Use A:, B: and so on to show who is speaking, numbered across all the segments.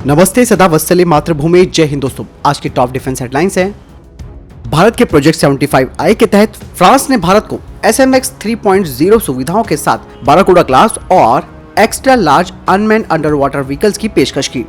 A: नमस्ते, सदा वत्सले मातृभूमि, जय हिंद। दोस्तों, आज की टॉप डिफेंस हेडलाइंस हैं। भारत के प्रोजेक्ट 75I के तहत फ्रांस ने भारत को SMX 3.0 सुविधाओं के साथ बाराकूडा क्लास और extra large unmanned under water vehicles की पेशकश की।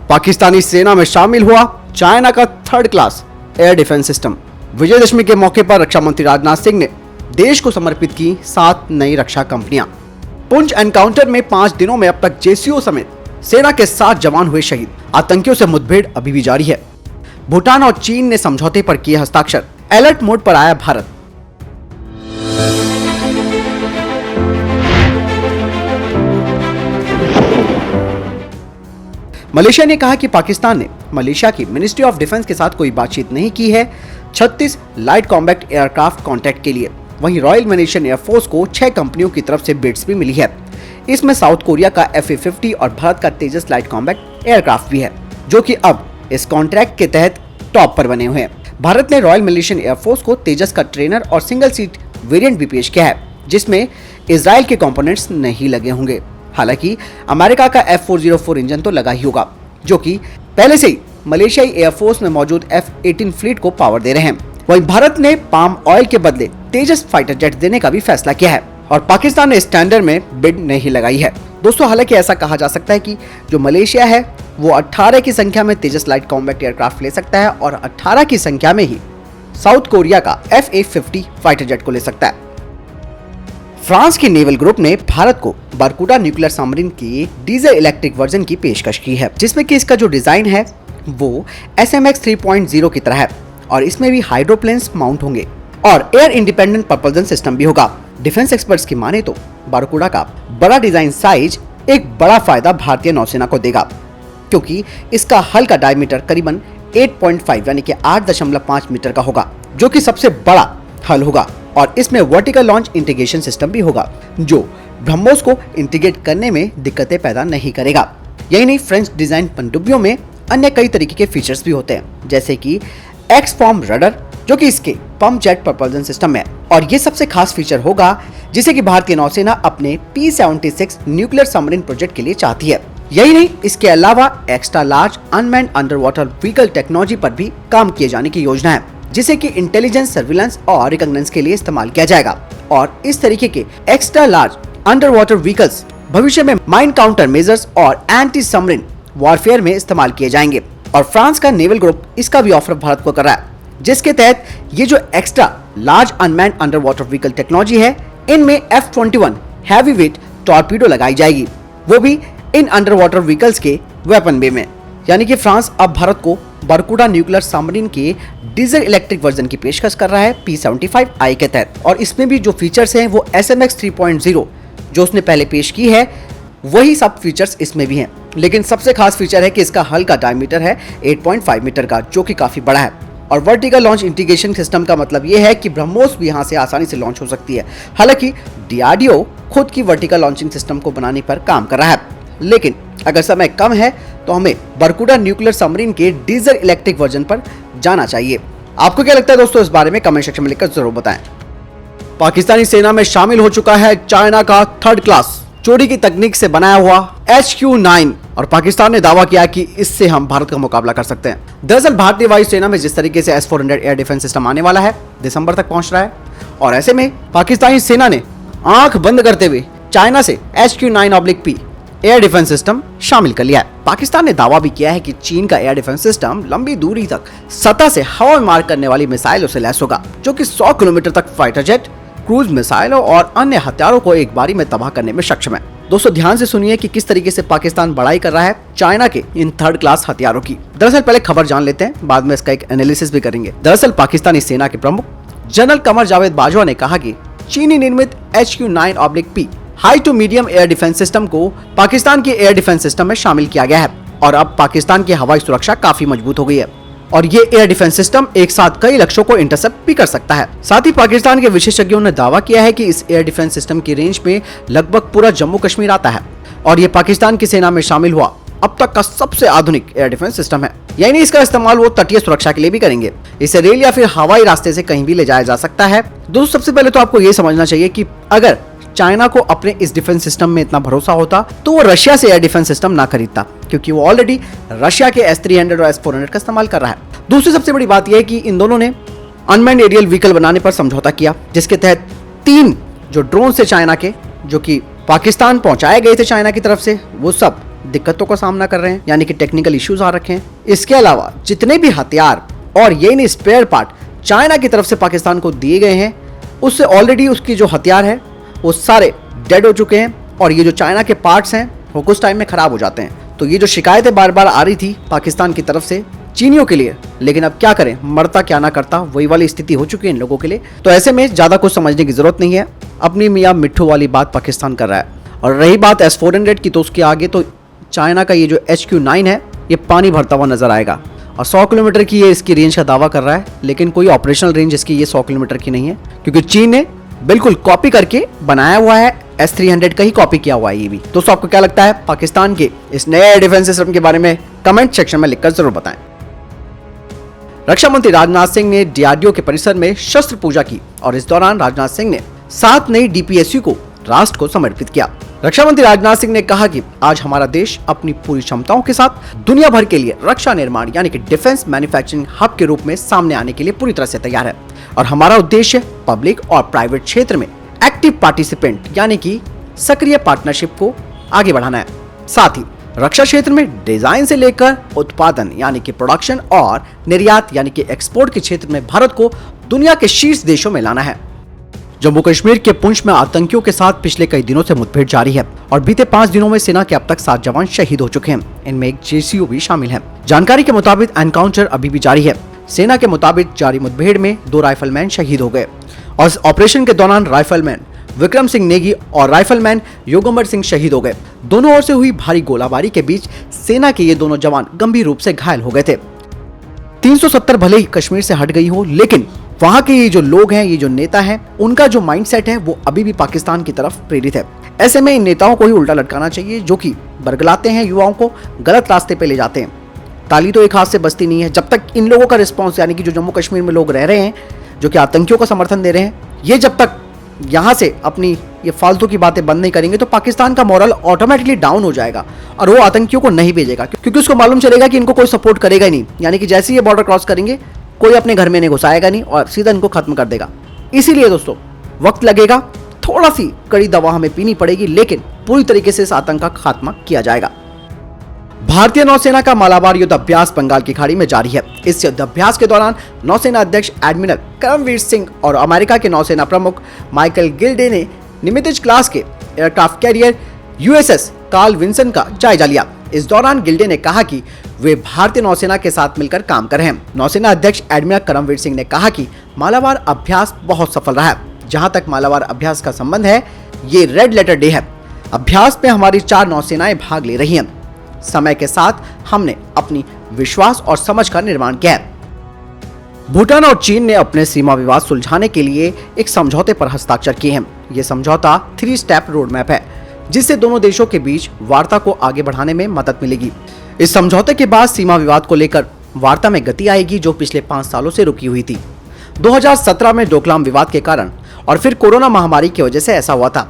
A: पाकिस्तानी सेना में शामिल हुआ चाइना का third class air defence system. Vijayadashami के मौके पर रक्षा मंत्री राजनाथ सिंह ने देश को समर्पित की 7 नई रक्षा कंपनियां। पुंछ एनकाउंटर में 5 दिनों में अब तक JCO समेत सेना के 7 जवान हुए शहीद। आतंकियों से मुठभेड़ अभी भी जारी है। भूटान और चीन ने समझौते पर किए हस्ताक्षर। अलर्ट मोड पर आया भारत। मलेशिया ने कहा कि पाकिस्तान ने मलेशिया की मिनिस्ट्री ऑफ डिफेंस के साथ कोई बातचीत नहीं की है 36 लाइट कॉम्बैट एयरक्राफ्ट कॉन्ट्रैक्ट के लिए। वहीं रॉयल मलेशियन एयरफोर्स को 6 कंपनियों की तरफ से बिड्स भी मिली है। इसमें साउथ कोरिया का FA-50 और भारत का तेजस लाइट कॉम्बैट एयरक्राफ्ट भी है, जो कि अब इस कॉन्ट्रैक्ट के तहत टॉप पर बने हुए हैं। भारत ने रॉयल मलेशियन एयरफोर्स को तेजस का ट्रेनर और सिंगल सीट वेरिएंट भी पेश किया है, जिसमें इजराइल के कंपोनेंट्स नहीं लगे होंगे। हालांकि अमेरिका का F-404 इंजन तो लगा ही होगा, जो कि पहले से ही मलेशियाई एयरफोर्स में मौजूद F-18 फ्लीट को पावर दे रहे हैं। वहीं भारत ने पाम ऑयल के बदले तेजस फाइटर जेट देने का भी फैसला किया है और पाकिस्तान ने इस टेंडर में बिड नहीं लगाई है। दोस्तों, हालांकि ऐसा कहा जा सकता है कि जो मलेशिया है वो 18 की संख्या में तेजस लाइट कॉम्बैट एयरक्राफ्ट ले सकता है और 18 की संख्या में ही साउथ कोरिया का FA-50 फाइटर जेट को ले सकता है। फ्रांस के नेवल ग्रुप ने भारत को बारकूडा न्यूक्लियर सबमरीन की डीजल इलेक्ट्रिक वर्जन की पेशकश की है, जिसमें कि इसका जो डिजाइन है वो SMX 3.0 की तरह है और इसमें भी हाइड्रोप्लेन्स माउंट होंगे और एयर इंडिपेंडेंट प्रपल्सन सिस्टम भी होगा। डिफेंस एक्सपर्ट्स की माने तो बारकूडा का बड़ा डिजाइन साइज एक बड़ा फायदा भारतीय नौसेना को देगा, क्योंकि इसका हल का डायमीटर करीबन 8.5 यानी कि 8.5 मीटर का होगा, जो कि सबसे बड़ा हल होगा। और इसमें वर्टिकल लॉन्च इंटीग्रेशन सिस्टम भी होगा, जो ब्रह्मोस को इंटीग्रेट करने में दिक्कतें पैदा नहीं करेगा। यही नहीं, फ्रेंच डिजाइन पनडुब्बियों में अन्य कई तरीके के फीचर्स भी होते हैं, जैसे कि एक्स-फॉर्म रडर, जो कि इसके पंप जेट प्रपल्सन सिस्टम में। और ये सबसे खास फीचर होगा जिसे कि भारतीय नौसेना अपने P-76 न्यूक्लियर सबमरीन प्रोजेक्ट के लिए चाहती है। यही नहीं, इसके अलावा extra large unmanned under water vehicle technology पर भी काम किए जाने की योजना है, जिसे कि इंटेलिजेंस, सर्विलांस और रिकॉग्निजेंस के लिए इस्तेमाल किया जाएगा। और इस तरीके के extra large under water vehicles भविष्य में माइन काउंटर मेजर्स और एंटी सबमरीन वॉरफेयर में इस्तेमाल किए जाएंगे। और फ्रांस का नेवल ग्रुप इसका भी ऑफर भारत को कर रहा है, जिसके तहत ये जो extra large unmanned under water vehicle technology है, इनमें F-21 हैवी वेट टॉर्पीडो लगाई जाएगी, वो भी इन अंडर वाटर व्हीकल्स के वेपन बे में। यानी कि फ्रांस अब भारत को बारकूडा न्यूक्लियर सबमरीन के डीजल इलेक्ट्रिक वर्जन की पेशकश कर रहा है P-75I के तहत। और इसमें भी जो फीचर्स हैं वो SMX 3.0 जो उसने पहले पेश की है, वही सब फीचर्स इसमें भी हैं। लेकिन सबसे खास फीचर है कि इसका हल का डायमीटर है 8.5 मीटर का, जो कि काफी बड़ा है। और वर्टिकल लॉन्च इंटीग्रेशन सिस्टम का मतलब ये है कि ब्रह्मोस भी यहाँ से आसानी से लॉन्च हो सकती है। हालांकि DRDO खुद की वर्टिकल लॉन्चिंग सिस्टम को बनाने पर काम कर रहा है, लेकिन अगर समय कम है तो हमें बारकूडा न्यूक्लियर सबमरीन के डीजल इलेक्ट्रिक वर्जन पर जाना चाहिए। आपको क्या लगता है दोस्तों, इस बारे में कमेंट सेक्शन में लिखकर जरूर बताएं। पाकिस्तानी सेना में शामिल हो चुका है चाइना का थर्ड क्लास चोरी की तकनीक से बनाया हुआ HQ-9 और पाकिस्तान ने दावा किया कि इससे हम भारत का मुकाबला कर सकते हैं। दरअसल भारतीय वायुसेना में जिस तरीके से S-400 एयर डिफेंस सिस्टम आने वाला है, दिसंबर तक पहुंच रहा है, और ऐसे में पाकिस्तानी सेना ने आंख बंद करते हुए चाइना से HQ-9/P एयर डिफेंस सिस्टम शामिल कर लिया है। पाकिस्तान ने दावा भी किया है कि चीन का एयर डिफेंस सिस्टम लंबी दूरी तक सतह से हवा में मार करने वाली मिसाइलों से लैस होगा, जो कि 100 किलोमीटर तक फाइटर जेट, क्रूज मिसाइलों और अन्य हथियारों को एक बारी में तबाह करने में सक्षम है। दोस्तों, ध्यान से सुनिए कि किस तरीके से पाकिस्तान बड़ाई कर रहा है चाइना के इन थर्ड क्लास हथियारों की। दरअसल पहले खबर जान लेते हैं, बाद में इसका एक एनालिसिस भी करेंगे। दरअसल पाकिस्तानी सेना के प्रमुख जनरल कमर जावेद बाजवा ने कहा कि चीनी निर्मित HQ-9/P high to medium air defence system को पाकिस्तान के एयर डिफेंस सिस्टम में शामिल किया गया है और अब पाकिस्तान की हवाई सुरक्षा काफी मजबूत हो गई है और ये एयर डिफेंस सिस्टम एक साथ कई लक्ष्यों को इंटरसेप्ट भी कर सकता है। साथ ही पाकिस्तान के विशेषज्ञों ने दावा किया है कि इस एयर डिफेंस सिस्टम की रेंज में लगभग पूरा जम्मू कश्मीर आता है और ये पाकिस्तान की सेना में शामिल हुआ अब तक का सबसे आधुनिक एयर डिफेंस सिस्टम है। यानी इसका इस्तेमाल वो तटीय सुरक्षा के लिए भी करेंगे। इसे रेल या फिर हवाई रास्ते से कहीं भी ले जाया जा सकता है। दोस्तों, सबसे पहले तो आपको ये समझना चाहिए कि अगर चाइना को अपने इस डिफेंस सिस्टम में इतना भरोसा होता तो वो रशिया से एयर डिफेंस सिस्टम ना खरीदता, क्योंकि वो ऑलरेडी रशिया के S-300 और S-400 का इस्तेमाल कर रहा है। दूसरी सबसे बड़ी बात यह है कि इन दोनों ने अनमैन्ड एरियल व्हीकल बनाने पर समझौता किया, जिसके तहत 3 जो ड्रोन से चाइना के, जो कि पाकिस्तान पहुंचाए गए थे चाइना की तरफ से, वो सब दिक्कतों का सामना कर रहे हैं, यानी कि टेक्निकल इश्यूज आ रखे हैं। इसके अलावा जितने भी हथियार और ये नहीं स्पेयर पार्ट चाइना की तरफ से पाकिस्तान को दिए गए हैं, उससे ऑलरेडी उसकी जो हथियार है वो सारे डेड हो चुके हैं, और ये जो चाइना के पार्ट्स हैं वो कुछ टाइम में खराब हो जाते हैं। तो ये जो शिकायतें बार बार आ रही थी पाकिस्तान की तरफ से चीनियों के लिए, लेकिन अब क्या करें, मरता क्या ना करता, वही वाली स्थिति हो चुकी है इन लोगों के लिए। तो ऐसे में ज्यादा कुछ समझने की जरूरत नहीं है, अपनी मियाँ मिट्ठू वाली बात पाकिस्तान कर रहा है। और रही बात S-400 की, तो उसके आगे तो चाइना का ये जो HQ-9 है ये पानी भरता हुआ नजर आएगा, और 100 किलोमीटर की ये इसकी रेंज का दावा कर रहा है, लेकिन कोई ऑपरेशनल रेंज इसकी ये 100 किलोमीटर की नहीं है, क्योंकि चीन ने बिल्कुल कॉपी करके बनाया हुआ है, S-300 का ही कॉपी किया हुआ है ये भी। दोस्तों आपको क्या लगता है पाकिस्तान के इस नए डिफेंस सिस्टम के बारे में? कमेंट सेक्शन में लिखकर जरूर बताएं। रक्षा मंत्री राजनाथ सिंह ने DRDO के परिसर में शस्त्र पूजा की, और इस दौरान राजनाथ सिंह ने 7 नई DPSU को राष्ट्र को समर्पित किया। रक्षा मंत्री राजनाथ सिंह ने कहा कि आज हमारा देश अपनी पूरी क्षमताओं के साथ दुनिया भर के लिए रक्षा निर्माण यानी कि डिफेंस मैन्युफैक्चरिंग हब के रूप में सामने आने के लिए पूरी तरह से तैयार है, और हमारा उद्देश्य पब्लिक और प्राइवेट क्षेत्र में एक्टिव पार्टिसिपेंट यानी कि सक्रिय पार्टनरशिप को आगे बढ़ाना है। साथ ही रक्षा क्षेत्र में डिजाइन से लेकर उत्पादन यानी कि प्रोडक्शन और निर्यात यानी कि एक्सपोर्ट के क्षेत्र में भारत को दुनिया के शीर्ष देशों में लाना है। जम्मू कश्मीर के पुंछ में आतंकियों के साथ पिछले कई दिनों से मुठभेड़ जारी है, और बीते 5 दिनों में सेना के अब तक 7 जवान शहीद हो चुके हैं, इनमें एक JCO भी शामिल है। जानकारी के मुताबिक एनकाउंटर अभी भी जारी है। सेना के मुताबिक जारी मुठभेड़ में 2 राइफलमैन शहीद हो गए, और इस ऑपरेशन के दौरान राइफलमैन विक्रम सिंह नेगी और राइफलमैन योगेंद्र सिंह शहीद हो गए। दोनों ओर से हुई भारी गोलाबारी के बीच सेना के ये दोनों जवान गंभीर रूप से घायल हो गए थे। 370 भले ही कश्मीर से हट गई हो, लेकिन वहां के ये जो लोग हैं, ये जो नेता हैं, उनका जो माइंडसेट है वो अभी भी पाकिस्तान की तरफ प्रेरित है। ऐसे में इन नेताओं को ही उल्टा लटकाना चाहिए, जो कि बरगलाते हैं, युवाओं को गलत रास्ते पे ले जाते हैं। ताली तो एक हाथ से बजती नहीं है। जब तक इन लोगों का रिस्पॉन्स यानी कि जो जम्मू कश्मीर में लोग रह रहे हैं, जो कि आतंकियों का समर्थन दे रहे हैं, ये जब तक यहाँ से अपनी ये फालतू की बातें बंद नहीं करेंगे तो पाकिस्तान का मोरल ऑटोमेटिकली डाउन हो जाएगा, और वो आतंकियों को नहीं भेजेगा, क्योंकि उसको मालूम चलेगा कि इनको कोई सपोर्ट करेगा ही नहीं। यानी कि जैसे ही ये बॉर्डर क्रॉस करेंगे कोई अपने घर में नहीं घुसाएगा नहीं, और सीधा इनको खत्म कर देगा। इसीलिए दोस्तों वक्त लगेगा, थोड़ा सी कड़ी दवा हमें पीनी पड़ेगी, लेकिन पूरी तरीके से इस आतंक का खात्मा किया जाएगा। भारतीय नौसेना का मालाबार युद्ध अभ्यास बंगाल की खाड़ी में जारी है। इस युद्ध अभ्यास के दौरान नौसेना अध्यक्ष एडमिरल करमवीर सिंह और अमेरिका के नौसेना प्रमुख माइकल गिल्डे ने निमित्ज क्लास के aircraft carrier USS Carl Vinson का जायजा लिया। इस दौरान गिल्डे ने कहा कि वे भारतीय नौसेना के साथ मिलकर काम कर रहे हैं। नौसेना अध्यक्ष एडमिरल करमवीर सिंह ने कहा कि मालाबार अभ्यास बहुत सफल रहा है। जहां तक मालाबार अभ्यास का संबंध है, ये रेड लेटर डे है। अभ्यास में हमारी 4 नौसेनाएं भाग ले रही हैं। समय के साथ हमने अपनी विश्वास और समझ का निर्माण किया है। भूटान और चीन ने अपने सीमा विवाद सुलझाने के लिए एक समझौते पर हस्ताक्षर किए हैं। यह समझौता 3 स्टेप रोड मैप है, जिससे दोनों देशों के बीच वार्ता को आगे बढ़ाने में मदद मिलेगी। इस समझौते के बाद सीमा विवाद को लेकर वार्ता में गति आएगी, जो पिछले 5 सालों से रुकी हुई थी। 2017 में डोकलाम विवाद के कारण और फिर कोरोना महामारी की वजह से ऐसा हुआ था।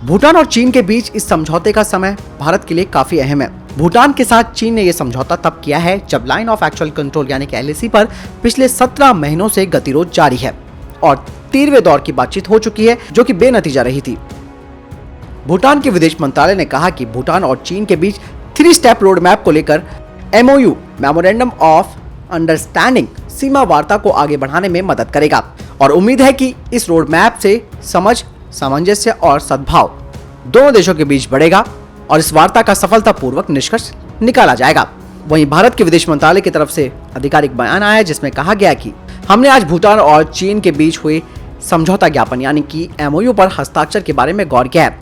A: भूटान और चीन के बीच इस समझौते का समय भारत के लिए काफी अहम है। भूटान के साथ चीन ने यह समझौता तब किया है जब लाइन ऑफ एक्चुअल कंट्रोल यानी कि LAC पर पिछले 17 महीनों से गतिरोध जारी है, और 13वें दौर की बातचीत हो चुकी है, जो कि बेनतीजा रही थी। भूटान के विदेश मंत्रालय ने कहा कि भूटान और चीन के बीच 3 स्टेप रोड मैप को लेकर MOU मेमोरेंडम ऑफ अंडरस्टैंडिंग सीमा वार्ता को आगे बढ़ाने में मदद करेगा, और उम्मीद है कि इस रोड मैप से समझ, सामंजस्य और सद्भाव दोनों देशों के बीच बढ़ेगा, और इस वार्ता का सफलतापूर्वक निष्कर्ष निकाला जाएगा। वहीं भारत के विदेश मंत्रालय की तरफ से आधिकारिक बयान आया है, जिसमें कहा गया कि हमने आज भूटान और चीन के बीच हुए समझौता ज्ञापन यानी कि MOU पर हस्ताक्षर के बारे में गौर किया है।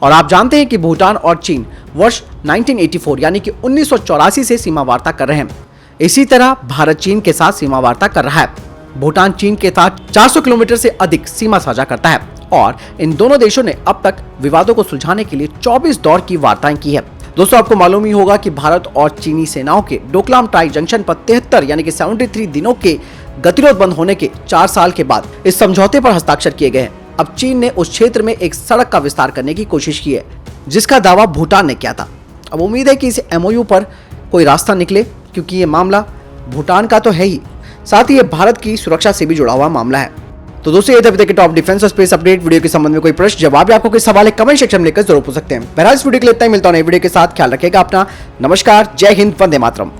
A: और आप जानते हैं कि भूटान और चीन वर्ष 1984 यानी कि 1984 से सीमा वार्ता कर रहे हैं। इसी तरह भारत चीन के साथ सीमा वार्ता कर रहा है। भूटान चीन के साथ 400 किलोमीटर से अधिक सीमा साझा करता है, और इन दोनों देशों ने अब तक विवादों को सुलझाने के लिए 24 दौर की वार्ताएं की है। दोस्तों आपको मालूम ही होगा कि भारत और चीनी सेनाओं के डोकलाम ट्राई जंक्शन पर 73 यानी कि 73 दिनों के गतिरोध बंद होने के 4 साल के बाद इस समझौते पर हस्ताक्षर किए गए हैं। अब चीन ने उस क्षेत्र में एक सड़क का विस्तार करने की कोशिश की है, जिसका दावा भूटान ने किया था। अब उम्मीद है कि इस एमओयू पर कोई रास्ता निकले, क्योंकि ये मामला भूटान का तो है ही, साथ ही ये भारत की सुरक्षा से भी जुड़ा हुआ मामला है। तो दोस्तों, ये थे टॉप डिफेंस और स्पेस अपडेट। वीडियो के संबंध में कोई प्रश्न जवाब या आपको कोई सवाल है, कमेंट सेक्शन में लिखकर जरूर पूछ सकते हैं। बहरहाल इस वीडियो के लिए इतना ही, मिलता हूं नई वीडियो के साथ। ख्याल रखिएगा अपना। नमस्कार, जय हिंद, वंदे मातरम।